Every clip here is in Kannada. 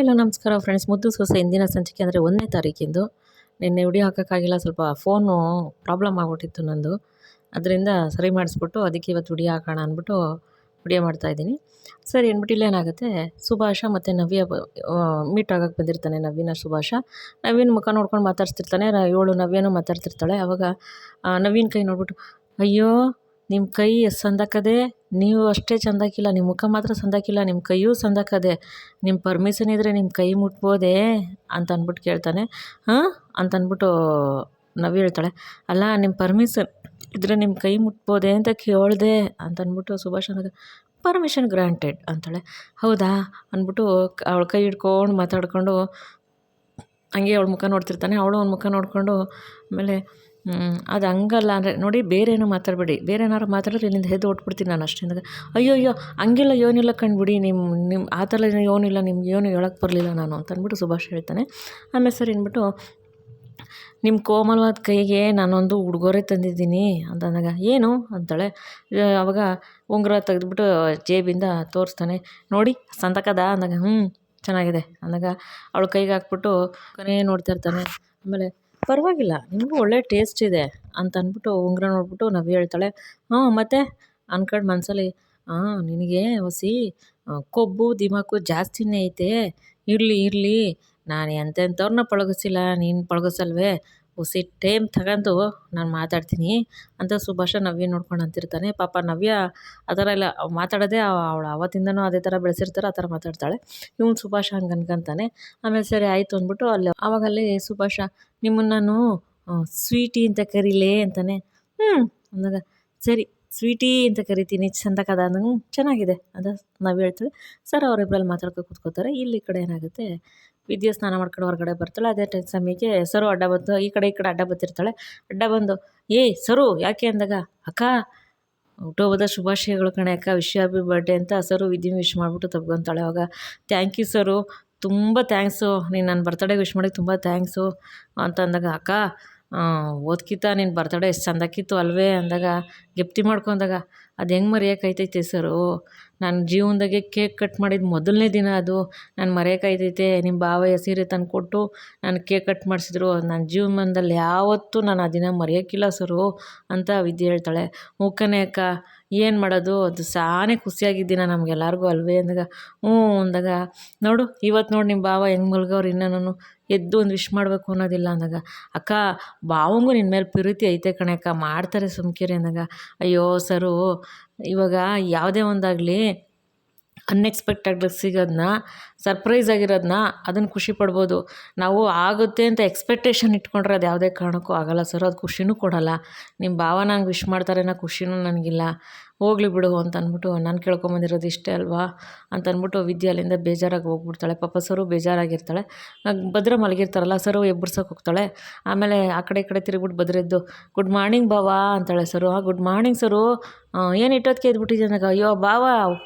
ಎಲ್ಲ ನಮಸ್ಕಾರ ಫ್ರೆಂಡ್ಸ್. ಮುದ್ದು ಸೊಸೆ ಇಂದಿನ ಸಂಚಿಕೆ ಅಂದರೆ 1ನೇ ತಾರೀಕಿಂದು. ನಿನ್ನೆ ವಿಡಿಯೋ ಹಾಕೋಕ್ಕಾಗಿಲ್ಲ, ಸ್ವಲ್ಪ ಫೋನು ಪ್ರಾಬ್ಲಮ್ ಆಗಿಬಿಟ್ಟಿತ್ತು ನಂದು. ಅದರಿಂದ ಸರಿ ಮಾಡಿಸ್ಬಿಟ್ಟು ಅದಕ್ಕೆ ಇವತ್ತು ವಿಡಿಯೋ ಹಾಕೋಣ ಅಂದ್ಬಿಟ್ಟು ವಿಡಿಯೋ ಮಾಡ್ತಾಯಿದ್ದೀನಿ. ಸರಿ ಅಂದ್ಬಿಟ್ಟು ಇಲ್ಲೇನಾಗುತ್ತೆ, ಸುಭಾಷ ಮತ್ತು ನವ್ಯ ಮೀಟ್ ಆಗೋಕ್ಕೆ ಬಂದಿರ್ತಾನೆ. ನವೀನ ಸುಭಾಷ ನವೀನ್ ಮುಖ ನೋಡ್ಕೊಂಡು ಮಾತಾಡ್ತಿರ್ತಾನೆ. ಇವಳು ನವ್ಯನೂ ಮಾತಾಡ್ತಿರ್ತಾಳೆ. ಆವಾಗ ನವೀನ್ ಕೈ ನೋಡ್ಬಿಟ್ಟು, ಅಯ್ಯೋ ನಿಮ್ಮ ಕೈ ಎಷ್ಟು ಸಂದಕ್ಕದೆ, ನೀವು ಅಷ್ಟೇ ಚಂದಾಕಿಲ್ಲ, ನಿಮ್ಮ ಮುಖ ಮಾತ್ರ ಸಂದಾಕಿಲ್ಲ, ನಿಮ್ಮ ಕೈಯೂ ಸಂದಾಕದೆ, ನಿಮ್ಮ ಪರ್ಮಿಷನ್ ಇದ್ದರೆ ನಿಮ್ಮ ಕೈ ಮುಟ್ಬೋದೇ ಅಂತ ಅಂದ್ಬಿಟ್ಟು ಕೇಳ್ತಾನೆ. ಹಾಂ ಅಂತಂದ್ಬಿಟ್ಟು ನವ್ಯ ಹೇಳ್ತಾಳೆ, ಅಲ್ಲ ನಿಮ್ಮ ಪರ್ಮಿಷನ್ ಇದ್ದರೆ ನಿಮ್ಮ ಕೈ ಮುಟ್ಬೋದೇ ಅಂತ ಕೇಳಿದೆ ಅಂತಂದ್ಬಿಟ್ಟು ಸುಭಾಷ್ ಅನ್ನೋದು ಪರ್ಮಿಷನ್ ಗ್ರಾಂಟೆಡ್ ಅಂತಾಳೆ. ಹೌದಾ ಅಂದ್ಬಿಟ್ಟು ಅವಳ ಕೈ ಹಿಡ್ಕೊಂಡು ಮಾತಾಡ್ಕೊಂಡು ಹಂಗೆ ಅವಳ ಮುಖ ನೋಡ್ತಿರ್ತಾನೆ. ಅವಳು ಅವ್ನ ಮುಖ ನೋಡಿಕೊಂಡು ಆಮೇಲೆ ಅದು ಹಂಗಲ್ಲ ಅಂದರೆ ನೋಡಿ, ಬೇರೆ ಏನೋ ಮಾತಾಡಬೇಡಿ, ಬೇರೆ ಏನಾರು ಮಾತಾಡಿದ್ರೆ ಇಲ್ಲಿಂದ ಎದ್ದು ಹೊಟ್ಬಿಡ್ತೀನಿ ನಾನು ಅಷ್ಟೇ ಅಂದಾಗ, ಅಯ್ಯೋ ಹಂಗೆಲ್ಲ ಏನಿಲ್ಲ ಕಂಡುಬಿಡಿ, ನಿಮ್ಮ ಆ ಥರ ಏನಿಲ್ಲ, ನಿಮ್ಗೆ ಏನು ಹೇಳೋಕ್ಕೆ ಬರಲಿಲ್ಲ ನಾನು ಅಂತ ಅಂದ್ಬಿಟ್ಟು ಸುಭಾಷ್ ಹೇಳ್ತಾನೆ. ಆಮೇಲೆ ಸರಿ ಅಂದ್ಬಿಟ್ಟು, ನಿಮ್ಮ ಕೋಮಲವಾದ ಕೈಗೆ ನಾನೊಂದು ಉಡುಗೊರೆ ತಂದಿದ್ದೀನಿ ಅಂತಂದಾಗ, ಏನು ಅಂತಾಳೆ. ಆವಾಗ ಉಂಗುರ ತೆಗೆದ್ಬಿಟ್ಟು ಜೇಬಿಂದ ತೋರಿಸ್ತಾನೆ. ನೋಡಿ ಸಂತಕದ ಅಂದಾಗ, ಚೆನ್ನಾಗಿದೆ ಅಂದಾಗ ಅವಳ ಕೈಗೆ ಹಾಕ್ಬಿಟ್ಟು ಕೊನೆ ನೋಡ್ತಾ ಇರ್ತಾನೆ. ಆಮೇಲೆ ಪರವಾಗಿಲ್ಲ, ನಿಮಗೂ ಒಳ್ಳೆ ಟೇಸ್ಟ್ ಇದೆ ಅಂತ ಅಂದ್ಬಿಟ್ಟು ಉಂಗುರ ನೋಡ್ಬಿಟ್ಟು ನವ್ಯ ಹೇಳ್ತಾಳೆ. ಮತ್ತು ಅಂದ್ಕೊಂಡು ಮನಸ್ಸಲ್ಲಿ, ನಿನಗೆ ಹೊಸಿ ಕೊಬ್ಬು ದಿಮಾಕು ಜಾಸ್ತಿನೇ ಐತೆ, ಇರಲಿ ನಾನು ಎಂತೆಂಥವ್ರನ್ನ ಪಳಗಿಸಿಲ್ಲ, ನೀನು ಪಳಗಿಸಲ್ವೇ, ಹೊಸಿ ಟೈಮ್ ತಗೊಂಡು ನಾನು ಮಾತಾಡ್ತೀನಿ ಅಂತ ಸುಭಾಷ ನವ್ಯ ನೋಡ್ಕೊಂಡು ಅಂತಿರ್ತಾನೆ. ಪಾಪ ನವ್ಯ ಆ ಥರ ಎಲ್ಲ ಮಾತಾಡೋದೇ, ಅವಳು ಆವತ್ತಿಂದನೂ ಅದೇ ಥರ ಬೆಳೆಸಿರ್ತಾರೆ, ಆ ಥರ ಮಾತಾಡ್ತಾಳೆ. ಇವನು ಸುಭಾಷ ಹಂಗೆ ಅನ್ಕೊಂತಾನೆ. ಆಮೇಲೆ ಸರಿ ಆಯಿತು ಅಂದ್ಬಿಟ್ಟು ಆವಾಗಲ್ಲಿ ಸುಭಾಷ, ನಿಮ್ಮನ್ನು ನಾನು ಸ್ವೀಟಿ ಅಂತ ಕರೀಲೇ ಅಂತಾನೆ. ಅಂದಾಗ ಸರಿ ಸ್ವೀಟಿ ಅಂತ ಕರಿತೀನಿ, ಚಂದಕದ ಅಂದಂಗೆ ಚೆನ್ನಾಗಿದೆ ಅಂತ ನಾವು ಹೇಳ್ತೀವಿ. ಸರ್ ಅವರಿಬ್ಬರಲ್ಲಿ ಮಾತಾಡ್ಕೊ ಕೂತ್ಕೋತಾರೆ. ಇಲ್ಲಿ ಕಡೆ ಏನಾಗುತ್ತೆ, ವಿದ್ಯೆ ಸ್ನಾನ ಮಾಡ್ಕೊಂಡು ಹೊರಗಡೆ ಬರ್ತಾಳೆ. ಅದೇ ಸಮಯಕ್ಕೆ ಸರು ಅಡ್ಡ ಬಂದು ಈ ಕಡೆ ಅಡ್ಡ ಬರ್ತಿರ್ತಾಳೆ. ಅಡ್ಡ ಬಂದು, ಸರು ಯಾಕೆ ಅಂದಾಗ, ಅಕ್ಕ ಹುಟ್ಟುಹಬ್ಬದ ಶುಭಾಶಯಗಳು ಕಣೆ ಅಕ್ಕ, ಹ್ಯಾಪಿ ಬರ್ಡೇ ಅಂತ ಸರು ವಿದ್ಯೆ ವಿಶ್ ಮಾಡಿಬಿಟ್ಟು ತಗೊತಾಳೆ. ಅವಾಗ ಥ್ಯಾಂಕ್ ಯು ಸರು, ತುಂಬ ಥ್ಯಾಂಕ್ಸು, ನೀನು ನನ್ನ ಬರ್ತಡೇಗೆ ವಿಶ್ ಮಾಡೋಕ್ಕೆ ತುಂಬ ಥ್ಯಾಂಕ್ಸು ಅಂತ ಅಂದಾಗ, ಅಕ್ಕ ಓದ್ಕಿತ್ತ ನಿನ್ನ ಬರ್ತಡೇ ಎಷ್ಟು ಚಂದಾಕಿತ್ತು ಅಲ್ವೇ ಅಂದಾಗ, ಗೆಪ್ತಿ ಮಾಡ್ಕೊಂಡಾಗ, ಅದು ಹೆಂಗೆ ಮರೆಯೋಕ್ಕೈತೈತೆ ಸರು, ನನ್ನ ಜೀವನದಾಗೆ ಕೇಕ್ ಕಟ್ ಮಾಡಿದ ಮೊದಲನೇ ದಿನ ಅದು, ನಾನು ಮರೆಯೋಕ್ಕೈತೈತೆ. ನಿಮ್ಮ ಭಾವ ಸೀರೆ ತಂದು ಕೊಟ್ಟು ನಾನು ಕೇಕ್ ಕಟ್ ಮಾಡಿಸಿದ್ರು, ನನ್ನ ಜೀವನದಲ್ಲಿ ಯಾವತ್ತೂ ನಾನು ಆ ದಿನ ಮರೆಯೋಕ್ಕಿಲ್ಲ ಸರು ಅಂತ ವಿದ್ಯೆ ಹೇಳ್ತಾಳೆ. ಮೂಕನೇ ಅಕ್ಕ, ಏನು ಮಾಡೋದು, ಅದು ಸಾನೇ ಖುಷಿಯಾಗಿದ್ದೀನ ನಮಗೆಲ್ಲರಿಗೂ ಅಲ್ವೇ ಅಂದಾಗ, ಅಂದಾಗ, ನೋಡು ಇವತ್ತು ನೋಡಿ ನಿಮ್ಮ ಭಾವ ಹೆಂಗೆ ಮಲ್ಗವ್ರು, ಇನ್ನೂ ನಾನು ಎದ್ದು ಒಂದು ವಿಶ್ ಮಾಡಬೇಕು ಅನ್ನೋದಿಲ್ಲ ಅಂದಾಗ, ಅಕ್ಕ ಭಾವಂಗೂ ನಿನ್ನ ಮೇಲೆ ಪ್ರೀತಿ ಐತೆ ಕಣೆ ಅಕ್ಕ, ಮಾಡ್ತಾರೆ ಸುಮ್ಕಿರಿ ಅಂದಾಗ, ಅಯ್ಯೋ ಸರು, ಇವಾಗ ಯಾವುದೇ ಒಂದಾಗಲಿ ಅನ್ಎಕ್ಸ್ಪೆಕ್ಟೆಡ್ ಸಿಗೋದನ್ನ, ಸರ್ಪ್ರೈಸ್ ಆಗಿರೋದನ್ನ ಅದನ್ನು ಖುಷಿ ಪಡ್ಬೋದು. ನಾವು ಆಗುತ್ತೆ ಅಂತ ಎಕ್ಸ್ಪೆಕ್ಟೇಷನ್ ಇಟ್ಕೊಂಡ್ರೆ ಅದು ಯಾವುದೇ ಕಾರಣಕ್ಕೂ ಆಗೋಲ್ಲ ಸರ್, ಅದು ಖುಷಿನೂ ಕೊಡೋಲ್ಲ. ನಿಮ್ಮ ಭಾವ ನಂಗೆ ವಿಶ್ ಮಾಡ್ತಾರೆ ಅನ್ನೋ ಖುಷಿನೂ ನನಗಿಲ್ಲ, ಹೋಗ್ಲಿ ಬಿಡು ಅಂತ ಅಂದ್ಬಿಟ್ಟು ನಾನು ಕೇಳ್ಕೊಂಬಂದಿರೋದು ಇಷ್ಟೇ ಅಲ್ವಾ ಅಂತ ಅಂದ್ಬಿಟ್ಟು ವಿದ್ಯೆ ಅಲ್ಲಿಂದ ಬೇಜಾರಾಗಿ ಹೋಗ್ಬಿಡ್ತಾಳೆ. ಪಾಪ ಸರು ಬೇಜಾರಾಗಿರ್ತಾಳೆ. ಭದ್ರ ಮಲಗಿರ್ತಾರಲ್ಲ, ಸರು ಎಬ್ಬರ್ಸೋಕೆ ಹೋಗ್ತಾಳೆ. ಆಮೇಲೆ ಆ ಕಡೆ ಈ ಕಡೆ ತಿರುಗ್ಬಿಟ್ಟು ಭದ್ರೆದ್ದು, ಗುಡ್ ಮಾರ್ನಿಂಗ್ ಬಾವ ಅಂತಾಳೆ. ಸರು ಗುಡ್ ಮಾರ್ನಿಂಗ್ ಸರು, ಏನು ಇಟ್ಟೋದಕ್ಕೆ ಎದ್ಬಿಟ್ಟಿದ್ದೆ ಅಂದಾಗ, ಅಯ್ಯೋ ಬಾವ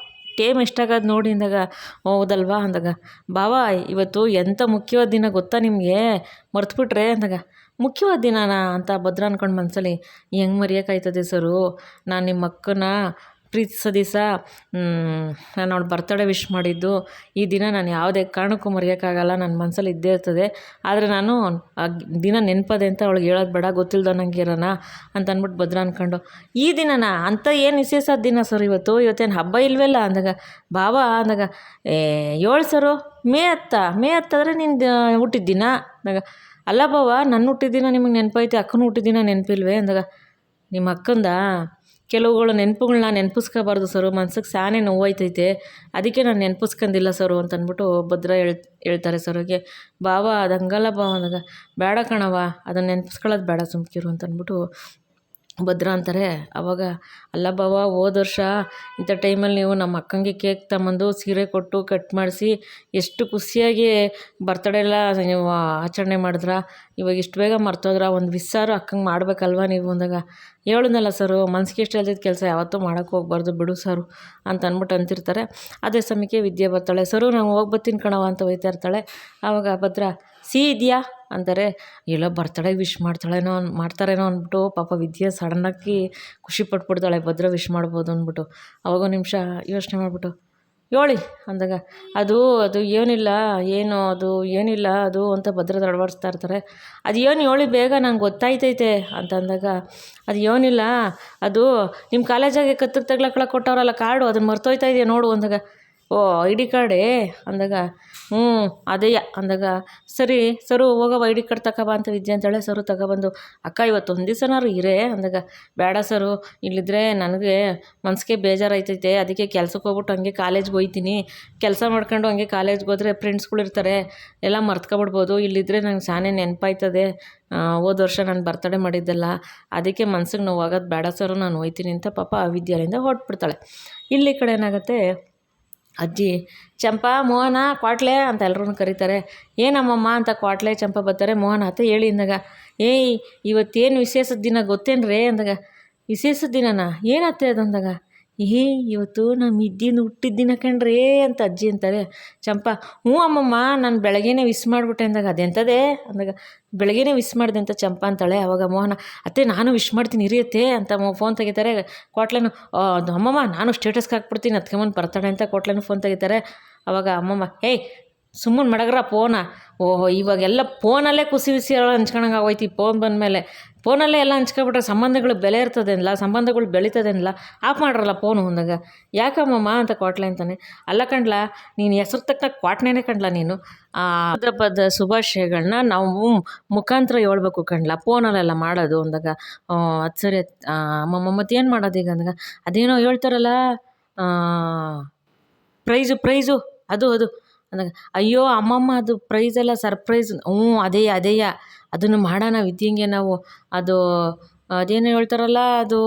ಟೇಮ್ ಎಷ್ಟಾಗೋದು ನೋಡಿ ಅಂದಾಗ, ಹೌದಲ್ವಾ ಅಂದಾಗ, ಬಾವ ಇವತ್ತು ಎಂಥ ಮುಖ್ಯವಾದ ದಿನ ಗೊತ್ತಾ ನಿಮಗೆ, ಮರ್ತ್ಬಿಟ್ರೆ ಅಂದಾಗ, ಮುಖ್ಯವಾದ ದಿನನಾ ಅಂತ ಭದ್ರ ಅಂದ್ಕೊಂಡು ಮನಸ್ಸಲ್ಲಿ, ಹೆಂಗೆ ಮರೆಯೋಕ್ಕಾಯ್ತದೆ ಸರು, ನಾನು ನಿಮ್ಮ ಅಕ್ಕನ ಪ್ರೀತಿಸೋ ದಿವಸ ನಾನು ಅವಳು ಬರ್ತಡೇ ವಿಶ್ ಮಾಡಿದ್ದು, ಈ ದಿನ ನಾನು ಯಾವುದೇ ಕಾರಣಕ್ಕೂ ಮರೆಯೋಕ್ಕಾಗಲ್ಲ, ನನ್ನ ಮನಸ್ಸಲ್ಲಿ ಇದ್ದೇ ಇರ್ತದೆ. ಆದರೆ ನಾನು ಆ ದಿನ ನೆನಪದೆ ಅಂತ ಅವಳಿಗೆ ಹೇಳೋದು ಬೇಡ, ಗೊತ್ತಿಲ್ದನಂಗೆ ಇರೋಣ ಅಂತ ಅಂದ್ಬಿಟ್ಟು ಭದ್ರ ಅಂದ್ಕೊಂಡು, ಈ ದಿನನಾ ಅಂತ ಏನು ವಿಶೇಷ ದಿನ ಸರ್ ಇವತ್ತೇನು ಹಬ್ಬ ಇಲ್ವಲ್ಲ ಅಂದಾಗ, ಭಾವ ಅಂದಾಗ, 7 ಸರು ಮೇ 10 ನಿಂದು ಹುಟ್ಟಿದ್ದಿನ ಅಂದಾಗ, ಅಲ್ಲ ಭಾವ ನನ್ನ ಹುಟ್ಟಿದ್ದಿನ ನಿಮಗೆ ನೆನಪೈತೆ, ಅಕ್ಕನ ಹುಟ್ಟಿದ್ದಿನ ನೆನಪಿಲ್ವೇ ಅಂದಾಗ, ನಿಮ್ಮ ಅಕ್ಕಂದ ಕೆಲವುಗಳು ನೆನಪುಗಳನ್ನ ನೆನಪಿಸ್ಕೋಬಾರ್ದು ಸರು, ಮನ್ಸಿಗೆ ಸಾನೇ ನೋವಾಯ್ತೈತೆ, ಅದಕ್ಕೆ ನಾನು ನೆನಪಿಸ್ಕೊಂಡಿಲ್ಲ ಸರು ಅಂತ ಅಂದ್ಬಿಟ್ಟು ಭದ್ರ ಹೇಳ್ತಾರೆ ಸರಿಗೆ. ಭಾವ ಅದು ಹಂಗಲ್ಲ ಭಾವ ಅಂದಾಗ, ಬೇಡ ಕಣವ ಅದನ್ನು ನೆನಪಿಸ್ಕೊಳ್ಳೋದು ಬೇಡ, ಸುಮ್ಕಿರು ಅಂತ ಅಂದ್ಬಿಟ್ಟು ಭದ್ರ ಅಂತಾರೆ. ಆವಾಗ ಅಲ್ಲ ಭಾವ, ಹೋದ ವರ್ಷ ಇಂಥ ಟೈಮಲ್ಲಿ ನೀವು ನಮ್ಮ ಅಕ್ಕಂಗೆ ಕೇಕ್ ತಗೊಂಬಂದು ಸೀರೆ ಕೊಟ್ಟು ಕಟ್ ಮಾಡಿಸಿ ಎಷ್ಟು ಖುಷಿಯಾಗಿ ಬರ್ತಡೇ ಎಲ್ಲ ನೀವು ಆಚರಣೆ ಮಾಡಿದ್ರ, ಇವಾಗ ಇಷ್ಟು ಬೇಗ ಮರ್ತೋದ್ರ, ಒಂದು ವಿಸ್ಸಾರು ಅಕ್ಕಂಗೆ ಮಾಡ್ಬೇಕಲ್ವ ನೀವು ಅಂದಾಗ, ಹೇಳಿದ್ನಲ್ಲ ಸರು, ಮನ್ಸಿಗೆ ಎಷ್ಟು ಹೇಳ್ದಿದ್ದ ಕೆಲಸ ಯಾವತ್ತೂ ಮಾಡೋಕ್ಕೆ ಹೋಗ್ಬಾರ್ದು ಬಿಡು ಸರು ಅಂತ ಅಂದ್ಬಿಟ್ಟು ಅಂತಿರ್ತಾರೆ. ಅದೇ ಸಮಯಕ್ಕೆ ವಿದ್ಯೆ ಬರ್ತಾಳೆ. ಸರು ನಾನು ಹೋಗ್ಬತ್ತೀನಿ ಕಣವ ಅಂತ ಹೋಯ್ತಾ ಇರ್ತಾಳೆ. ಆವಾಗ ಭದ್ರ, ಇದೆಯಾ ಅಂತಾರೆ. ಎಲ್ಲೋ ಬರ್ತಡೇ ವಿಶ್ ಮಾಡ್ತಾರೇನೋ ಅಂದ್ಬಿಟ್ಟು ಪಾಪ ವಿದ್ಯೆ ಸಡನ್ನಾಗಿ ಖುಷಿ ಪಟ್ಬಿಡ್ತಾಳೆ, ಭದ್ರ ವಿಶ್ ಮಾಡ್ಬೋದು ಅಂದ್ಬಿಟ್ಟು. ಅವಾಗ ನಿಮಿಷ ಯೋಚನೆ ಮಾಡಿಬಿಟ್ಟು, ಹೇಳಿ ಅಂದಾಗ ಅದು ಅದು ಏನಿಲ್ಲ ಏನು ಅದು ಏನಿಲ್ಲ ಅದು ಅಂತ ಭದ್ರ ತಡಬಡಿಸ್ತಾ ಇರ್ತಾರೆ. ಅದು ಏನು ಹೇಳಿ ಬೇಗ ನಂಗೆ ಗೊತ್ತಾಯ್ತೈತೆ ಅಂತ ಅಂದಾಗ ಅದು ಏನಿಲ್ಲ ಅದು ನಿಮ್ಮ ಕಾಲೇಜಾಗೆ ಕತ್ತಿಗೆ ತಗ್ಲಕ್ಕಳ ಕೊಟ್ಟವ್ರಲ್ಲ ಕಾರ್ಡು ಅದನ್ನು ಮರ್ತೋಯ್ತಾ ಇದೆಯಾ ನೋಡು ಅಂದಾಗ ಓ ID ಕಾರ್ಡೇ ಅಂದಾಗ ಹ್ಞೂ ಅದೇಯ ಅಂದಾಗ ಸರಿ ಸರು ಹೋಗವ ID ಕಾರ್ಡ್ ತಗೊಬ ಅಂತ ವಿದ್ಯೆ ಅಂತೇಳೆ ಸರು ತಗೊಬಂದು ಅಕ್ಕ ಇವತ್ತೊಂದು ದಿವಸನಾರು ಇರೇ ಅಂದಾಗ ಬೇಡ ಸರು ಇಲ್ಲಿದ್ರೆ ನನಗೆ ಮನ್ಸಿಗೆ ಬೇಜಾರಾಯ್ತೈತೆ ಅದಕ್ಕೆ ಕೆಲ್ಸಕ್ಕೆ ಹೋಗ್ಬಿಟ್ಟು ಹಂಗೆ ಕಾಲೇಜ್ಗೆ ಹೋಯ್ತೀನಿ ಕೆಲಸ ಮಾಡ್ಕೊಂಡು ಹಂಗೆ ಕಾಲೇಜ್ಗೆ ಹೋದ್ರೆ ಫ್ರೆಂಡ್ಸ್ಗಳು ಇರ್ತಾರೆ ಎಲ್ಲ ಮರ್ತ್ಕೊಬಿಡ್ಬೋದು ಇಲ್ಲಿದ್ದರೆ ನಂಗೆ ಸಾನೇ ನೆನಪಾಯ್ತದೆ ಹೋದ ವರ್ಷ ನಾನು ಬರ್ತಡೇ ಮಾಡಿದ್ದೆಲ್ಲ ಅದಕ್ಕೆ ಮನ್ಸಿಗೆ ನೋವು ಆಗೋದು ಬೇಡ ಸರು ನಾನು ಹೋಯ್ತೀನಿ ಅಂತ ಪಾಪ ವಿದ್ಯಾಲಯದಿಂದ ಹೊರಟ್ಬಿಡ್ತಾಳೆ. ಇಲ್ಲಿ ಕಡೆ ಏನಾಗುತ್ತೆ ಅಜ್ಜಿ ಚಂಪಾ ಮೋಹನ ಕ್ವಾಟ್ಲೆ ಅಂತ ಎಲ್ಲರೂ ಕರೀತಾರೆ. ಏನಮ್ಮಮ್ಮ ಅಂತ ಕ್ವಾಟ್ಲೆ ಚಂಪಾ ಬರ್ತಾರೆ. ಮೋಹನ ಅತ್ತೆ ಹೇಳಿ ಅಂದಾಗ ಏಯ್ ಇವತ್ತೇನು ವಿಶೇಷದ ದಿನ ಗೊತ್ತೇನ್ರೇ ಅಂದಾಗ ವಿಶೇಷದ ದಿನನಾ ಏನತ್ತೆ ಅದು ಅಂದಾಗ ಇವತ್ತು ನಮ್ಮ ಇದ್ದಿನ ಹುಟ್ಟಿದ ದಿನ ಕಣ್ರೇ ಅಂತ ಅಜ್ಜಿ ಅಂತಾರೆ. ಚಂಪಾ ಹ್ಞೂ ಅಮ್ಮಮ್ಮ ನಾನು ಬೆಳಗ್ಗೆನೇ ವಿಶ್ ಮಾಡಿಬಿಟ್ಟೆ ಅಂದಾಗ ಅದೆಂಥದೇ ಅಂದಾಗ ಬೆಳಗ್ಗೆನೇ ವಿಶ್ ಮಾಡಿದೆ ಅಂತ ಚಂಪಾ ಅಂತಾಳೆ. ಅವಾಗ ಮೋಹನ ಅತ್ತೆ ನಾನು ವಿಶ್ ಮಾಡ್ತೀನಿ ಇರಿಯತ್ತೆ ಅಂತ ಫೋನ್ ತೆಗಿತಾರೆ. ಕೋಟ್ಲೆನು ಅಮ್ಮಮ್ಮ ನಾನು ಸ್ಟೇಟಸ್ಗೆ ಹಾಕ್ಬಿಡ್ತೀನಿ ಅದಕ್ಕೆ ಬರ್ತಾಳೆ ಅಂತ ಕೋಟ್ಲೆನು ಫೋನ್ ತೆಗಿತಾರೆ. ಅವಾಗ ಅಮ್ಮಮ್ಮ ಹೇಯ್ ಸುಮ್ಮನೆ ಮಡಗ್ರ ಫೋನ ಓಹೋ ಇವಾಗೆಲ್ಲ ಫೋನಲ್ಲೇ ಕುಸಿ ಬಿಸಿ ಎಲ್ಲ ಹಂಚ್ಕೊಳಂಗೆ ಆಗೋಯ್ತು. ಈ ಫೋನ್ ಬಂದಮೇಲೆ ಫೋನಲ್ಲೇ ಎಲ್ಲ ಹಂಚ್ಕೊಬಿಟ್ರೆ ಸಂಬಂಧಗಳು ಬೆಲೆ ಇರ್ತದೇನಿಲ್ಲ ಸಂಬಂಧಗಳು ಬೆಳೀತದೇನಿಲ್ಲ ಆಫ್ ಮಾಡ್ರಲ್ಲ ಫೋನು ಅಂದಾಗ ಯಾಕಮ್ಮಮ್ಮ ಅಂತ ಕ್ವಾಟ್ಲೆ ಅಂತಾನೆ. ಅಲ್ಲ ಕಣ್ಲ ನೀನು ಹೆಸ್ರು ತಕ್ಕ ಕ್ವಾಟ್ನೇನೆ ಕಣ್ಲ ನೀನು ಪದ ಶುಭಾಶಯಗಳನ್ನ ನಾವು ಮುಖಾಂತರ ಹೇಳ್ಬೇಕು ಕಣ್ಲ ಫೋನಲ್ಲೆಲ್ಲ ಮಾಡೋದು ಅಂದಾಗ ಅದು ಸರಿ ಅಮ್ಮಮ್ಮ ಮತ್ತೇನು ಮಾಡೋದು ಈಗ ಅಂದಾಗ ಅದೇನೋ ಹೇಳ್ತಾರಲ್ಲ ಪ್ರೈಝು ಅದು ಅಂದಾಗ ಅಯ್ಯೋ ಅಮ್ಮಮ್ಮ ಅದು ಪ್ರೈಸ್ ಎಲ್ಲ ಸರ್ಪ್ರೈಸ್ ಹ್ಞೂ ಅದೇಯ ಅದನ್ನು ಮಾಡೋಣ ವಿದ್ಯಂಗೆ ನಾವು ಅದು ಅದೇನೋ ಹೇಳ್ತಾರಲ್ಲ ಅದು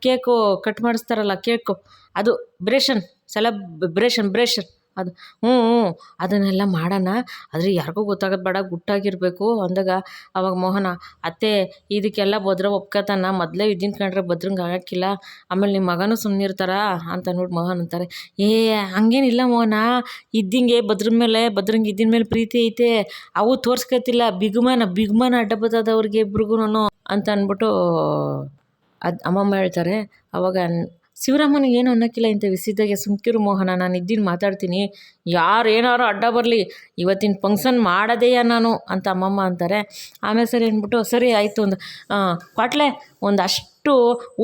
ಕೇಕು ಕಟ್ ಮಾಡಿಸ್ತಾರಲ್ಲ ಕೇಕು ಅದು ಬ್ರೇಷನ್ ಅದು ಹ್ಞೂ ಅದನ್ನೆಲ್ಲ ಮಾಡೋಣ ಆದರೆ ಯಾರಿಗೂ ಗೊತ್ತಾಗೋದು ಬೇಡ ಗುಟ್ಟಾಗಿರಬೇಕು ಅಂದಾಗ ಅವಾಗ ಮೋಹನ ಅತ್ತೆ ಇದಕ್ಕೆಲ್ಲ ಭದ್ರ ಒಪ್ಕೋತಾನ ಮೊದಲೇ ವಿದ್ಯನ್ ಕಂಡ್ರೆ ಭದ್ರಂಗೆ ಆಗೋಕ್ಕಿಲ್ಲ ಆಮೇಲೆ ನಿಮ್ಮ ಮಗನೂ ಸುಮ್ಮನಿರ್ತಾರ ಅಂತ ಅಂದ್ಬಿಟ್ಟು ಮೋಹನ್ ಅಂತಾರೆ. ಹಂಗೇನಿಲ್ಲ ಮೋಹನ ಇದ್ದಿಂಗೆ ಭದ್ರಂಗೆ ಇದ್ದಿನ ಮೇಲೆ ಪ್ರೀತಿ ಐತೆ ಅವು ತೋರ್ಸ್ಕೊತಿಲ್ಲ ಬಿಗ್ಮಾನ ಅಡ್ಡ ಬರ್ತದವ್ರಿಗೆ ಇಬ್ರಿಗೂ ಅಂತ ಅಂದ್ಬಿಟ್ಟು ಅಮ್ಮಮ್ಮ ಹೇಳ್ತಾರೆ. ಅವಾಗ ಶಿವರಾಮನಿಗೆ ಏನು ಅನ್ನೋಕ್ಕಿಲ್ಲ ಇಂಥ ವಿಸಿದಾಗೆ ಸುಮ್ಕಿರು ಮೋಹನ ನಾನು ಇದ್ದೀನಿ ಮಾತಾಡ್ತೀನಿ ಯಾರು ಏನಾರು ಅಡ್ಡ ಬರಲಿ ಇವತ್ತಿನ ಫಂಕ್ಷನ್ ಮಾಡೋದೇಯ ನಾನು ಅಂತ ಅಮ್ಮಮ್ಮ ಅಂತಾರೆ. ಆಮೇಲೆ ಸರಿ ಅಂದ್ಬಿಟ್ಟು ಸರಿ ಆಯಿತು ಒಂದು ಕ್ವಾಟ್ಲೆ ಒಂದಷ್ಟು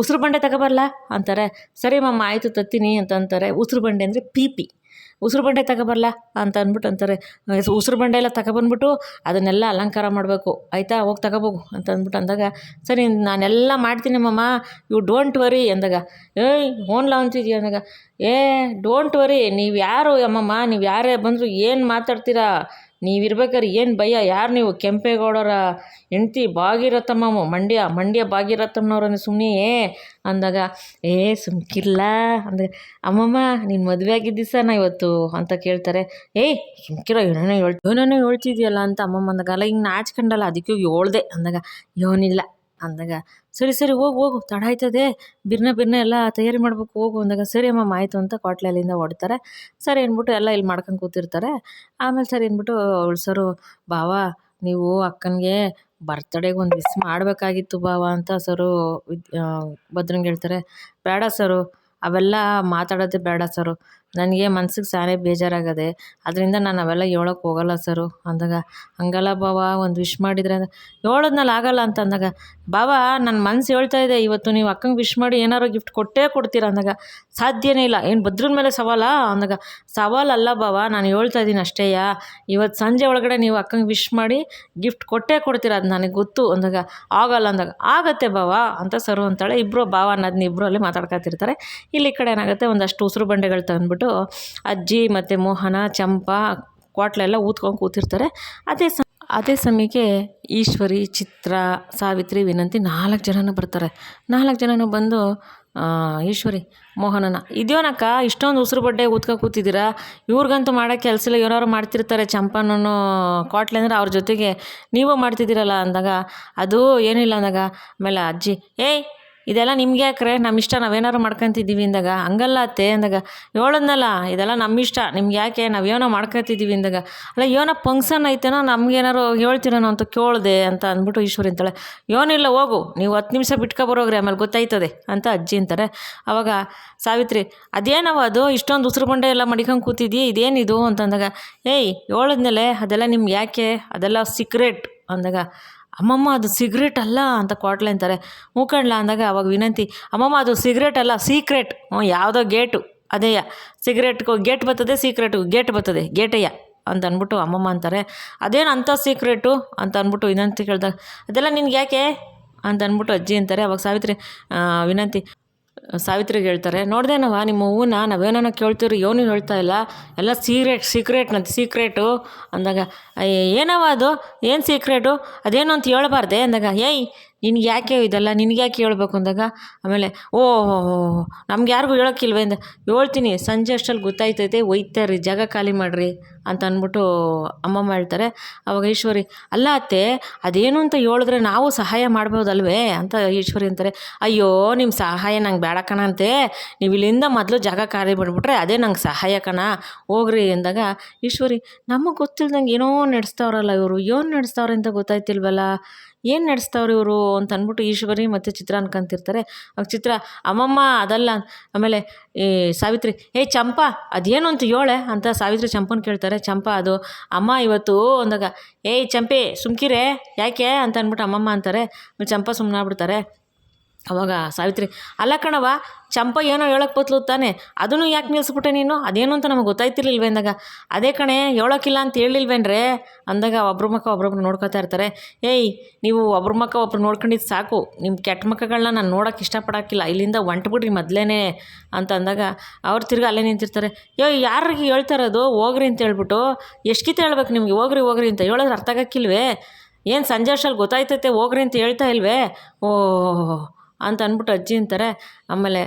ಉಸಿರು ಬಂಡೆ ತಗೊಬರಲ್ಲ ಅಂತಾರೆ. ಸರಿ ಮಮ್ಮ ಆಯಿತು ತತ್ತೀನಿ ಅಂತ ಅಂತಾರೆ. ಉಸಿರು ಬಂಡೆ ಅಂದರೆ ಪಿ ಉಸಿರು ಬಂಡೆ ತಗೊಬರಲ್ಲ ಅಂತ ಅಂದ್ಬಿಟ್ಟು ಅಂತಾರೆ. ಉಸಿರು ಬಂಡೆ ಎಲ್ಲ ತಗೊಬಂದ್ಬಿಟ್ಟು ಅದನ್ನೆಲ್ಲ ಅಲಂಕಾರ ಮಾಡಬೇಕು ಆಯಿತಾ ಹೋಗಿ ತಗೋಬೋಗು ಅಂತ ಅಂದ್ಬಿಟ್ಟು ಅಂದಾಗ ಸರಿ ನಾನೆಲ್ಲ ಮಾಡ್ತೀನಿ ಮಮ್ಮ ಯು ಡೋಂಟ್ ವರಿ ಅಂದಾಗ ಓನ್ಲ ಅಂತಿದ್ಯಾ ಅಂದಾಗ ಡೋಂಟ್ ವರಿ ನೀವು ಯಾರು ಅಮ್ಮಮ್ಮ ನೀವು ಯಾರೇ ಬಂದರೂ ಏನು ಮಾತಾಡ್ತೀರಾ ನೀವಿರ್ಬೇಕಾದ್ರೆ ಏನು ಭಯ ಯಾರು ನೀವು ಕೆಂಪೇಗೌಡರ ಹೆಂಡ್ತಿ ಭಾಗೀರಥಮ್ಮ ಮಂಡ್ಯ ಭಾಗೀರಥಮ್ಮನವ್ರನ್ನ ಸುಮ್ಮನೆ ಅಂದಾಗ ಸುಮ್ಕಿಲ್ಲ ಅಂದರೆ ಅಮ್ಮಮ್ಮ ನೀನು ಮದುವೆ ಆಗಿದ್ದ ದಿವಸ ನಾ ಇವತ್ತು ಅಂತ ಕೇಳ್ತಾರೆ. ಸುಮ್ಕಿರೋ ಏನೇನೋ ಹೇಳ್ತಿದ್ಯಲ್ಲ ಅಂತ ಅಮ್ಮಮ್ಮ ಅಂದಾಗ ಅಲ್ಲ ಹಿಂಗೆ ನಾಚ್ಕೊಂಡಲ್ಲ ಅದಕ್ಕೆ ಹೇಳ್ದೆ ಅಂದಾಗ ಏನಿಲ್ಲ ಅಂದಾಗ ಸರಿ ಹೋಗು ತಡ ಆಯ್ತದೆ ಬಿರ್ನ ಎಲ್ಲ ತಯಾರಿ ಮಾಡ್ಬೇಕು ಹೋಗು ಅಂದಾಗ ಸರಿ ಅಮ್ಮಮ್ಮ ಆಯಿತು ಅಂತ ಕ್ವಾಟ್ಲೆ ಅಲ್ಲಿಂದ ಹೊಡ್ತಾರೆ. ಸರಿ ಅಂದ್ಬಿಟ್ಟು ಎಲ್ಲ ಇಲ್ಲಿ ಮಾಡ್ಕೊಂಡು ಕೂತಿರ್ತಾರೆ. ಆಮೇಲೆ ಸರಿ ಅಂದ್ಬಿಟ್ಟು ಅವಳು ಸರು ಬಾವ ನೀವು ಅಕ್ಕನಿಗೆ ಬರ್ತಡೇಗೆ ಒಂದು ವಿಶ್ ಮಾಡಬೇಕಾಗಿತ್ತು ಬಾವ ಅಂತ ಸರು ಭದ್ರಂಗೆ ಹೇಳ್ತಾರೆ. ಬೇಡ ಸರು ಅವೆಲ್ಲ ಮಾತಾಡೋದೇ ಬೇಡ ಸರು ನನಗೆ ಮನ್ಸಿಗೆ ಸಾನೇ ಬೇಜಾರಾಗದೆ ಅದರಿಂದ ನಾನು ಅವೆಲ್ಲ ಹೇಳೋಕ್ಕೆ ಹೋಗಲ್ಲ ಸರು ಅಂದಾಗ ಹಂಗಲ್ಲ ಬಾವ ಒಂದು ವಿಶ್ ಮಾಡಿದರೆ ಹೇಳೋದ್ನಲ್ಲಿ ಆಗಲ್ಲ ಅಂತ ಅಂದಾಗ ಬಾವ ನನ್ನ ಮನ್ಸು ಹೇಳ್ತಾ ಇದೆ ಇವತ್ತು ನೀವು ಅಕ್ಕಂಗೆ ವಿಶ್ ಮಾಡಿ ಏನಾರು ಗಿಫ್ಟ್ ಕೊಟ್ಟೇ ಕೊಡ್ತೀರ ಅಂದಾಗ ಸಾಧ್ಯನೇ ಇಲ್ಲ ಏನು ಭದ್ರನ ಮೇಲೆ ಸವಾಲಾ ಅಂದಾಗ ಸವಾಲಲ್ಲ ಬಾವ ನಾನು ಹೇಳ್ತಾ ಇದ್ದೀನಿ ಅಷ್ಟೇ ಇವತ್ತು ಸಂಜೆ ಒಳಗಡೆ ನೀವು ಅಕ್ಕಂಗೆ ವಿಶ್ ಮಾಡಿ ಗಿಫ್ಟ್ ಕೊಟ್ಟೇ ಕೊಡ್ತೀರ ಅದು ನನಗೆ ಗೊತ್ತು ಅಂದಾಗ ಆಗಲ್ಲ ಅಂದಾಗ ಆಗತ್ತೆ ಬಾವ ಅಂತ ಸರು ಅಂತಾಳೆ. ಇಬ್ಬರು ಬಾವ ಅನ್ನೋದನ್ನ ಇಬ್ಬರು ಅಲ್ಲಿ ಮಾತಾಡ್ಕೊತಿರ್ತಾರೆ. ಇಲ್ಲಿ ಕಡೆ ಏನಾಗುತ್ತೆ ಒಂದಷ್ಟು ಉಸಿರು ಬಂಡೆಗಳು ತಂದ್ಬಿಟ್ಟು ಅಜ್ಜಿ ಮತ್ತು ಮೋಹನ ಚಂಪಾ ಕ್ವಾಟ್ಲೆಲ್ಲ ಊದ್ಕೊಂಡು ಕೂತಿರ್ತಾರೆ. ಅದೇ ಸಮಯಕ್ಕೆ ಈಶ್ವರಿ ಚಿತ್ರ ಸಾವಿತ್ರಿ ವಿನಂತಿ 4 ಜನನೂ ಬರ್ತಾರೆ. 4 ಜನನೂ ಬಂದು ಈಶ್ವರಿ ಮೋಹನನ ಇದ್ಯೋನಕ್ಕ ಇಷ್ಟೊಂದು ಉಸಿರು ಬಡ್ಡೆ ಊದ್ಕೊಂಡು ಕೂತಿದ್ದೀರಾ ಇವ್ರಿಗಂತೂ ಮಾಡೋಕ್ಕೆ ಕೆಲಸ ಇಲ್ಲ ಏನಾರು ಮಾಡ್ತಿರ್ತಾರೆ ಚಂಪನೂ ಕ್ವಾಟ್ಲೆ ಅಂದರೆ ಅವ್ರ ಜೊತೆಗೆ ನೀವು ಮಾಡ್ತಿದ್ದೀರಲ್ಲ ಅಂದಾಗ ಅದು ಏನಿಲ್ಲ ಅಂದಾಗ ಆಮೇಲೆ ಅಜ್ಜಿ ಇದೆಲ್ಲ ನಿಮ್ಗೆ ಯಾಕ್ರೆ ನಮ್ಮ ಇಷ್ಟ ನಾವೇನಾರು ಮಾಡ್ಕೊತಿದ್ದೀವಿ ಅಂದಾಗ ಹಂಗಲ್ಲ ಅತ್ತೆ ಅಂದಾಗ ಹೇಳದ್ನಲ್ಲ ಇದೆಲ್ಲ ನಮ್ಮ ಇಷ್ಟ ನಿಮ್ಗೆ ಯಾಕೆ ನಾವು ಏನೋ ಮಾಡ್ಕೊತಿದ್ದೀವಿ ಅಂದಾಗ ಅಲ್ಲ ಏನೋ ಫಂಕ್ಷನ್ ಐತೆನೋ ನಮ್ಗೇನಾರು ಹೇಳ್ತೀರೇನೋ ಅಂತ ಕೇಳಿದೆ ಅಂತ ಅಂದ್ಬಿಟ್ಟು ಈಶ್ವರಿ ಅಂತಾಳೆ ಏನಿಲ್ಲ ಹೋಗು ನೀವು 10 ನಿಮಿಷ ಬಿಟ್ಕೊಬರೋಗ್ರಿ ಆಮೇಲೆ ಗೊತ್ತಾಯ್ತದೆ ಅಂತ ಅಜ್ಜಿ ಅಂತಾರೆ. ಆವಾಗ ಸಾವಿತ್ರಿ ಅದೇನವ ಅದು ಇಷ್ಟೊಂದು ಉಸಿರು ಬಂಡೆ ಎಲ್ಲ ಮಡಿಕೊಂಡು ಕೂತಿದ್ದೀ ಇದೇನಿದು ಅಂತಂದಾಗ ಏಯ್ ಹೇಳಿದ್ಮೇಲೆ ಅದೆಲ್ಲ ನಿಮ್ಗೆ ಯಾಕೆ ಅದೆಲ್ಲ ಸೀಕ್ರೆಟ್ ಅಂದಾಗ ಅಮ್ಮಮ್ಮ ಅದು ಸಿಗ್ರೆಟ್ ಅಲ್ಲ ಅಂತ ಕ್ವಾಟ್ಲೆ ಅಂತಾರೆ. ಮೂಕಂಡ್ಲ ಅಂದಾಗ ಅವಾಗ ವಿನಂತಿ ಅಮ್ಮಮ್ಮ ಅದು ಸಿಗ್ರೆಟ್ ಅಲ್ಲ ಸೀಕ್ರೆಟ್ ಯಾವುದೋ ಗೇಟು ಅದೇಯ ಸಿಗ್ರೆಟ್ಗೂ ಗೇಟ್ ಬರ್ತದೆ ಸೀಕ್ರೆಟು ಗೇಟ್ ಬರ್ತದೆ ಗೇಟಯ್ಯ ಅಂತ ಅಂದ್ಬಿಟ್ಟು ಅಮ್ಮಮ್ಮ ಅಂತಾರೆ. ಅದೇನು ಅಂಥ ಸೀಕ್ರೆಟು ಅಂತ ಅಂದ್ಬಿಟ್ಟು ವಿನಂತಿ ಕೇಳಿದಾಗ ಅದೆಲ್ಲ ನಿನ್ಗೆ ಯಾಕೆ ಅಂತ ಅಂದ್ಬಿಟ್ಟು ಅಜ್ಜಿ ಅಂತಾರೆ. ಅವಾಗ ವಿನಂತಿ ಸಾವಿತ್ರಿಗೆ ಹೇಳ್ತಾರೆ ನೋಡ್ದೇನವ ನಿಮ್ಮ ಹೂವನ್ನ ನಾವೇನೋ ಕೇಳ್ತೀವ್ರಿ ಏನೂ ಹೇಳ್ತಾ ಇಲ್ಲ ಎಲ್ಲ ಸೀಕ್ರೆಟು ಅಂದಾಗ ಏನವ ಅದು ಏನು ಸೀಕ್ರೆಟು ಅದೇನು ಅಂತ ಹೇಳ್ಬಾರ್ದೆ ಅಂದಾಗ ಏಯ್ ನಿನ್ಗೆ ಯಾಕೆ ಇದೆಲ್ಲ ನಿನ್ಗೆ ಯಾಕೆ ಹೇಳ್ಬೇಕು ಅಂದಾಗ ಆಮೇಲೆ ಓಹೋ ನಮ್ಗೆ ಯಾರಿಗೂ ಹೇಳೋಕ್ಕಿಲ್ವೇ ಅಂದ ಹೇಳ್ತೀನಿ ಸಂಜೆ ಅಷ್ಟಲ್ಲಿ ಗೊತ್ತಾಯ್ತೈತೆ ಒಯ್ತಾರ್ರಿ ಜಾಗ ಖಾಲಿ ಮಾಡಿರಿ ಅಂತ ಅಂದ್ಬಿಟ್ಟು ಅಮ್ಮಮ್ಮ ಹೇಳ್ತಾರೆ. ಅವಾಗ ಈಶ್ವರಿ ಅಲ್ಲ ಅತ್ತೆ ಅದೇನು ಅಂತ ಹೇಳಿದ್ರೆ ನಾವು ಸಹಾಯ ಮಾಡ್ಬೋದಲ್ವೇ ಅಂತ ಈಶ್ವರಿ ಅಂತಾರೆ. ಅಯ್ಯೋ ನಿಮ್ಮ ಸಹಾಯ ನಂಗೆ ಬೇಡ ಕಣ ಅಂತೆ ನೀವು ಇಲ್ಲಿಂದ ಮೊದಲು ಜಾಗ ಖಾಲಿ ಬಿಟ್ಬಿಟ್ರೆ ಅದೇ ನಂಗೆ ಸಹಾಯ ಕಣ ಹೋಗ್ರಿ ಅಂದಾಗ ಈಶ್ವರಿ ನಮಗೆ ಗೊತ್ತಿಲ್ದಂಗೆ ಏನೋ ನಡೆಸ್ತಾವ್ರಲ್ಲ ಇವರು ಏನು ನಡೆಸ್ತಾವ್ರೆ ಅಂತ ಗೊತ್ತಾಯ್ತಿಲ್ವಲ್ಲ ಏನು ನಡೆಸ್ತಾವ್ರಿ ಇವರು ಅಂತ ಅಂದ್ಬಿಟ್ಟು ಈಶ್ವರಿ ಮತ್ತು ಚಿತ್ರ ಅನ್ಕೊಂತಿರ್ತಾರೆ. ಅವಾಗ ಚಿತ್ರ ಅಮ್ಮಮ್ಮ ಅದಲ್ಲ ಆಮೇಲೆ ಈ ಸಾವಿತ್ರಿ ಚಂಪಾ ಅದೇನು ಅಂತ ಹೇಳೆ ಅಂತ ಸಾವಿತ್ರಿ ಚಂಪನ ಕೇಳ್ತಾರೆ. ಚಂಪಾ ಅದು ಅಮ್ಮ ಇವತ್ತು ಅಂದಾಗ ಚಂಪೆ ಸುಮ್ಕಿರೆ ಯಾಕೆ ಅಂತ ಅಂದ್ಬಿಟ್ಟು ಅಮ್ಮಮ್ಮ ಅಂತಾರೆ. ಚಂಪಾ ಸುಮ್ಮನಾಗ್ಬಿಡ್ತಾರೆ. ಅವಾಗ ಸಾವಿತ್ರಿ ಅಲ್ಲ ಕಣವ ಚಂಪ ಏನೋ ಹೇಳೋಕ್ಕೆ ಬತ್ಲು ತಾನೆ ಅದನ್ನು ಯಾಕೆ ನಿಲ್ಲಿಸ್ಬಿಟ್ಟೆ ನೀನು ಅದೇನು ಅಂತ ನಮಗೆ ಗೊತ್ತಾಯ್ತಿರ್ಲಿಲ್ವೇ ಅಂದಾಗ ಅದೇ ಕಣೆ ಹೇಳೋಕ್ಕಿಲ್ಲ ಅಂತ ಹೇಳಿಲ್ವೇನ್ರೇ ಅಂದಾಗ ಒಬ್ರ ಮಕ್ಕ ಒಬ್ರೊಬ್ರು ನೋಡ್ಕೊತಾ ಇರ್ತಾರೆ. ನೀವು ಒಬ್ರ ಮಕ್ಕ ಒಬ್ರು ನೋಡ್ಕೊಂಡಿದ್ದು ಸಾಕು ನಿಮ್ಮ ಕೆಟ್ಟ ಮಕ್ಕಗಳನ್ನ ನಾನು ನೋಡೋಕೆ ಇಷ್ಟಪಡೋಕ್ಕಿಲ್ಲ ಇಲ್ಲಿಂದ ಹೊಂಟ್ಬಿಡ್ರಿ ಮೊದಲೇ ಅಂತ ಅಂದಾಗ ಅವ್ರು ತಿರ್ಗಿ ಅಲ್ಲೇ ನಿಂತಿರ್ತಾರೆ. ಯಾರಿಗೆ ಹೇಳ್ತಾರದು ಹೋಗ್ರಿ ಅಂತ ಹೇಳ್ಬಿಟ್ಟು ಎಷ್ಟಿತ ಹೇಳ್ಬೇಕು ನಿಮಗೆ ಹೋಗ್ರಿ ಅಂತ ಹೇಳಿದ್ರೆ ಅರ್ಥ ಆಗಕ್ಕಿಲ್ವೇ ಏನು ಸಂಜೆ ಅಷ್ಟಲ್ಲಿ ಗೊತ್ತಾಯ್ತೈತೆ ಹೋಗ್ರಿ ಅಂತ ಹೇಳ್ತಾ ಇಲ್ವೇ ಅಂತ ಅಂದ್ಬಿಟ್ಟು ಅಜ್ಜಿ ಅಂತಾರೆ. ಆಮೇಲೆ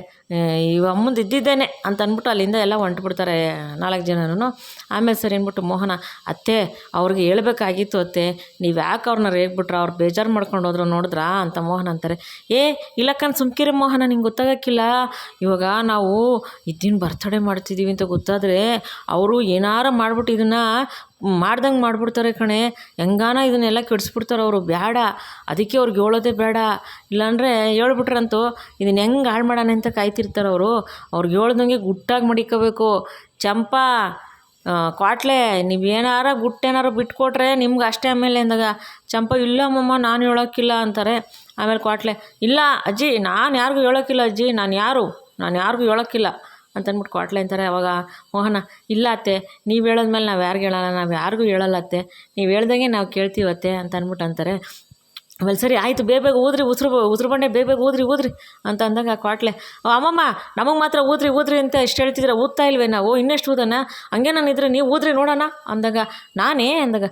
ಇವ ಅಮ್ಮಂದು ಇದ್ದಿದ್ದೇನೆ ಅಂತ ಅಂದ್ಬಿಟ್ಟು ಅಲ್ಲಿಂದ ಎಲ್ಲ ಹೊಂಟ್ಬಿಡ್ತಾರೆ 4 ಜನರೂ. ಆಮೇಲೆ ಸರಿ ಅಂದ್ಬಿಟ್ಟು ಮೋಹನ ಅತ್ತೆ ಅವ್ರಿಗೆ ಹೇಳ್ಬೇಕಾಗಿತ್ತು ಅತ್ತೆ ನೀವು ಯಾಕೆ ಅವ್ರನ್ನ ರೇಗ್ಬಿಟ್ರೆ ಅವ್ರು ಬೇಜಾರು ಮಾಡ್ಕೊಂಡು ಹೋದ್ರು ನೋಡಿದ್ರಾ ಅಂತ ಮೋಹನ ಅಂತಾರೆ. ಇಲ್ಲಕ್ಕನ್ ಸುಮ್ಕಿರಿ ಮೋಹನ ನಿಂಗೆ ಗೊತ್ತಾಗಕ್ಕಿಲ್ಲ ಇವಾಗ ನಾವು ಇದ್ದಿನ ಬರ್ತಡೇ ಮಾಡ್ತಿದ್ದೀವಿ ಅಂತ ಗೊತ್ತಾದರೆ ಅವರು ಏನಾರು ಮಾಡ್ಬಿಟ್ಟು ಇದನ್ನು ಮಾಡ್ದಂಗೆ ಮಾಡ್ಬಿಡ್ತಾರೆ ಕಣೆ ಹೆಂಗಾನ ಇದನ್ನೆಲ್ಲ ಕೆಡಿಸ್ಬಿಡ್ತಾರೆ ಅವರು ಬೇಡ ಅದಕ್ಕೆ ಅವ್ರಿಗೆ ಹೇಳೋದೇ ಬೇಡ ಇಲ್ಲಾಂದರೆ ಹೇಳ್ಬಿಟ್ರಂತೂ ಇದನ್ನು ಹೆಂಗೆ ಹಾಳು ಮಾಡೋಣ ಅಂತ ಕಾಯ್ತಿರ್ತಾರೆ ಅವರು ಅವ್ರಿಗೆ ಹೇಳ್ದಂಗೆ ಗುಟ್ಟಾಗಿ ಮಡಿಕೋಬೇಕು. ಚಂಪಾ ಕ್ವಾಟ್ಲೆ ನೀವೇನಾರ ಗುಟ್ಟೇನಾರು ಬಿಟ್ಕೊಟ್ರೆ ನಿಮ್ಗೆ ಅಷ್ಟೇ ಆಮೇಲೆ ಅಂದಾಗ ಚಂಪಾ ಇಲ್ಲ ಅಮ್ಮಮ್ಮ ನಾನು ಹೇಳೋಕ್ಕಿಲ್ಲ ಅಂತಾರೆ. ಆಮೇಲೆ ಕ್ವಾಟ್ಲೆ ಇಲ್ಲ ಅಜ್ಜಿ ನಾನು ಯಾರಿಗೂ ಹೇಳೋಕ್ಕಿಲ್ಲ ಅಜ್ಜಿ ನಾನು ಯಾರಿಗೂ ಹೇಳೋಕ್ಕಿಲ್ಲ ಅಂತಂದ್ಬಿಟ್ಟು ಕ್ವಾಟ್ಲೆ ಅಂತಾರೆ. ಅವಾಗ ಮೋಹನ ಇಲ್ಲ ಅತ್ತೆ ನೀವು ಹೇಳೋದ್ಮೇಲೆ ನಾವು ಯಾರಿಗೂ ಹೇಳಲ್ಲ ನಾವು ಯಾರಿಗೂ ಹೇಳಲ್ಲ ಅತ್ತೆ ನೀವು ಹೇಳ್ದಂಗೆ ನಾವು ಕೇಳ್ತೀವತ್ತೆ ಅಂತ ಅಂದ್ಬಿಟ್ಟು ಅಂತಾರೆ. ಆಮೇಲೆ ಸರಿ ಆಯಿತು ಬೇಗ ಊದ್ರಿ ಉಸಿರು ಬಂಡೆ ಬೇಗ ಊದ್ರಿ ಅಂತ ಅಂದಾಗ ಕ್ವಾಟ್ಲೆ ಅಮ್ಮಮ್ಮ ನಮಗೆ ಮಾತ್ರ ಊದ್ರಿ ಅಂತ ಎಷ್ಟು ಹೇಳ್ತಿದ್ರೆ ಊದ್ತಾ ಇಲ್ವೇ ನಾವು ಇನ್ನೆಷ್ಟು ಊದೋಣ ಹಂಗೆ ನಾನು ಇದ್ರೆ ನೀವು ಊದ್ರಿ ನೋಡೋಣ ಅಂದಾಗ ನಾನೇ ಅಂದಾಗ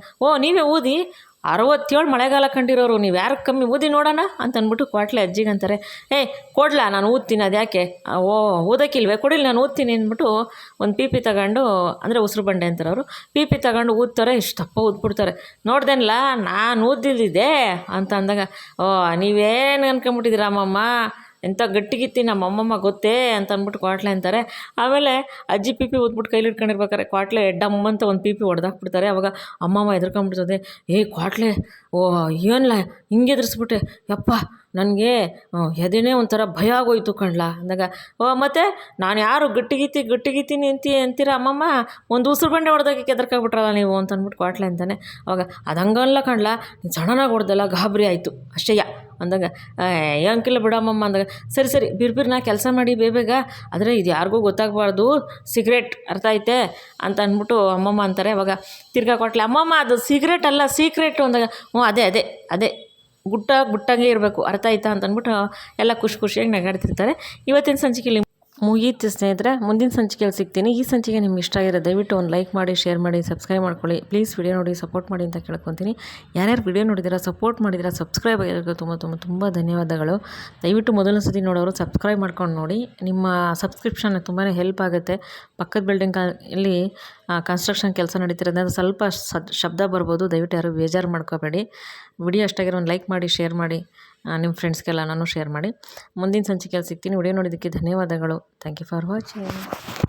ನೀವೇ ಊದಿ 67 ಮಳೆಗಾಲ ಕಂಡಿರೋರು ನೀವು ಯಾರು ಕಮ್ಮಿ ಊದಿ ನೋಡೋಣ ಅಂತ ಅಂದ್ಬಿಟ್ಟು ಕ್ವಾಟ್ಲೆ ಅಜ್ಜಿಗೆ ಅಂತಾರೆ. ಕೊಡ್ಲಾ ನಾನು ಊದ್ತೀನಿ ಅದು ಯಾಕೆ ಊದಕ್ಕಿಲ್ವೇ ಕೊಡಿಲ್ಲ ನಾನು ಊದ್ತೀನಿ ಅಂದ್ಬಿಟ್ಟು ಒಂದು ಪೀಪಿ ತಗೊಂಡು ಅಂದರೆ ಉಸಿರು ಬಂಡೆ ಅಂತಾರೆ ಅವರು ಪೀಪಿ ತಗೊಂಡು ಊದ್ತಾರೆ ಇಷ್ಟಪ್ಪ ಊದ್ಬಿಡ್ತಾರೆ. ನೋಡ್ದೇನಲ್ಲ ನಾನು ಊದಿದ್ದಿದ್ದೆ ಅಂತ ಅಂದಾಗ ನೀವೇನು ಅನ್ಕೊಂಬಿಟ್ಟಿದ್ದೀರ ಅಮ್ಮಮ್ಮ ಎಂಥ ಗಟ್ಟಿಗಿತ್ತಿ ನಮ್ಮ ಅಮ್ಮಮ್ಮ ಗೊತ್ತೇ ಅಂತ ಅಂದ್ಬಿಟ್ಟು ಕ್ವಾಟ್ಲೆ ಅಂತಾರೆ. ಆಮೇಲೆ ಅಜ್ಜಿ ಪೀಪಿ ಊದ್ಬಿಟ್ಟು ಕೈಲಿ ಇಟ್ಕೊಂಡಿರ್ಬೇಕಾರೆ ಕ್ವಾಟ್ಲೆ ಡಮ್ಮಂತ ಒಂದು ಪೀಪಿ ಹೊಡೆದಾಕ್ಬಿಡ್ತಾರೆ. ಅವಾಗ ಅಮ್ಮಮ್ಮ ಎದ್ರಕೊಂಡ್ಬಿಡ್ತದೆ ಕ್ವಾಟ್ಲೆ ಏನಲ್ಲ ಹಿಂಗೆ ಎದುರಿಸ್ಬಿಟ್ಟೆ ಯಪ್ಪ ನನಗೆ ಎದೆನೇ ಒಂಥರ ಭಯ ಆಗೋಯ್ತು ಕಣ್ಲಾ ಅಂದಾಗ ಮತ್ತು ನಾನು ಯಾರು ಗಟ್ಟಿಗಿತ್ತೀನಿ ಅಂತೀರ ಅಮ್ಮಮ್ಮ ಒಂದು ಉಸಿರು ಬಂಡೆ ಹೊಡೆದಾಕಿ ಕೆದರ್ಕಾಗ್ಬಿಟ್ರಲ್ಲ ನೀವು ಅಂತ ಅಂದ್ಬಿಟ್ಟು ಕ್ವಾಟ್ಲೆ ಅಂತಾನೆ. ಅವಾಗ ಅದು ಹಂಗಲ್ಲ ಕಣ್ಲಾ ಸಡನ್ನಾಗಿ ಹೊಡೆದಲ್ಲ ಗಾಬರಿ ಆಯಿತು ಅಷ್ಟೇಯ ಅಂದಾಗ ಏನಕ್ಕಿಲ್ಲ ಬಿಡಮ್ಮಮ್ಮ ಅಂದಾಗ ಸರಿ ಬಿರ್ಬಿರ್ನ ಕೆಲಸ ಮಾಡಿ ಬೇಗ ಆದರೆ ಇದು ಯಾರಿಗೂ ಗೊತ್ತಾಗಬಾರ್ದು ಸಿಗ್ರೆಟ್ ಅರ್ಥ ಐತೆ ಅಂತ ಅಂದ್ಬಿಟ್ಟು ಅಮ್ಮಮ್ಮ ಅಂತಾರೆ. ಅವಾಗ ತಿರ್ಗಾ ಕೊಟ್ಲೆ ಅಮ್ಮಮ್ಮ ಅದು ಸಿಗ್ರೆಟ್ ಅಲ್ಲ ಸೀಕ್ರೆಟು ಅಂದಾಗ ಅದೇ ಗುಟ್ಟಾಗೆ ಇರಬೇಕು ಅರ್ಥ ಆಯ್ತಾ ಅಂತ ಅಂದ್ಬಿಟ್ಟು ಎಲ್ಲ ಖುಷಿಯಾಗಿ ನಗಾಡ್ತಿರ್ತಾರೆ. ಇವತ್ತಿನ ಸಂಚಿಕೆಯಲ್ಲಿ ಮುಗೀತು ಸ್ನೇಹಿತರೆ, ಮುಂದಿನ ಸಂಚಿಕೆಯಲ್ಲಿ ಸಿಗ್ತೀನಿ. ಈ ಸಂಚಿಕೆ ನಿಮ್ಗೆ ಇಷ್ಟ ಆಗಿರೋ ದಯವಿಟ್ಟು ಒಂದು ಲೈಕ್ ಮಾಡಿ, ಶೇರ್ ಮಾಡಿ, ಸಬ್ಸ್ಕ್ರೈಬ್ ಮಾಡ್ಕೊಳ್ಳಿ. ಪ್ಲೀಸ್ ವಿಡಿಯೋ ನೋಡಿ ಸಪೋರ್ಟ್ ಮಾಡಿ ಅಂತ ಕೇಳ್ಕೊತೀನಿ. ಯಾರ್ಯಾರು ವಿಡಿಯೋ ನೋಡಿದ್ದೀರಾ, ಸಪೋರ್ಟ್ ಮಾಡಿದ್ದೀರಾ, ಸಬ್ಸ್ಕ್ರೈಬ್ ಆಗಿರೋದು ತುಂಬ ಧನ್ಯವಾದಗಳು. ದಯವಿಟ್ಟು ಮೊದಲನೇ ಸತಿ ನೋಡೋರು ಸಬ್ಸ್ಕ್ರೈಬ್ ಮಾಡ್ಕೊಂಡು ನೋಡಿ. ನಿಮ್ಮ ಸಬ್ಸ್ಕ್ರಿಪ್ಷನ್ ತುಂಬಾ ಹೆಲ್ಪ್ ಆಗುತ್ತೆ. ಪಕ್ಕದ ಬಿಲ್ಡಿಂಗ್ ಇಲ್ಲಿ ಕನ್ಸ್ಟ್ರಕ್ಷನ್ ಕೆಲಸ ನಡೀತಿರೋದ್ರಿಂದ ಸ್ವಲ್ಪ ಶಬ್ದ ಬರ್ಬೋದು, ದಯವಿಟ್ಟು ಯಾರು ಬೇಜಾರು ಮಾಡ್ಕೋಬೇಡಿ. ವಿಡಿಯೋ ಇಷ್ಟ ಆಗಿರೋ ಒಂದು ಲೈಕ್ ಮಾಡಿ, ಶೇರ್ ಮಾಡಿ, ನಿಮ್ಮ ಫ್ರೆಂಡ್ಸ್ಗೆಲ್ಲ ನಾನು ಶೇರ್ ಮಾಡಿ. ಮುಂದಿನ ಸಂಚಿಕೆಯಲ್ಲಿ ಸಿಗ್ತೀನಿ. ವಿಡಿಯೋ ನೋಡಿದ್ದಕ್ಕೆ ಧನ್ಯವಾದಗಳು. Thank you for watching.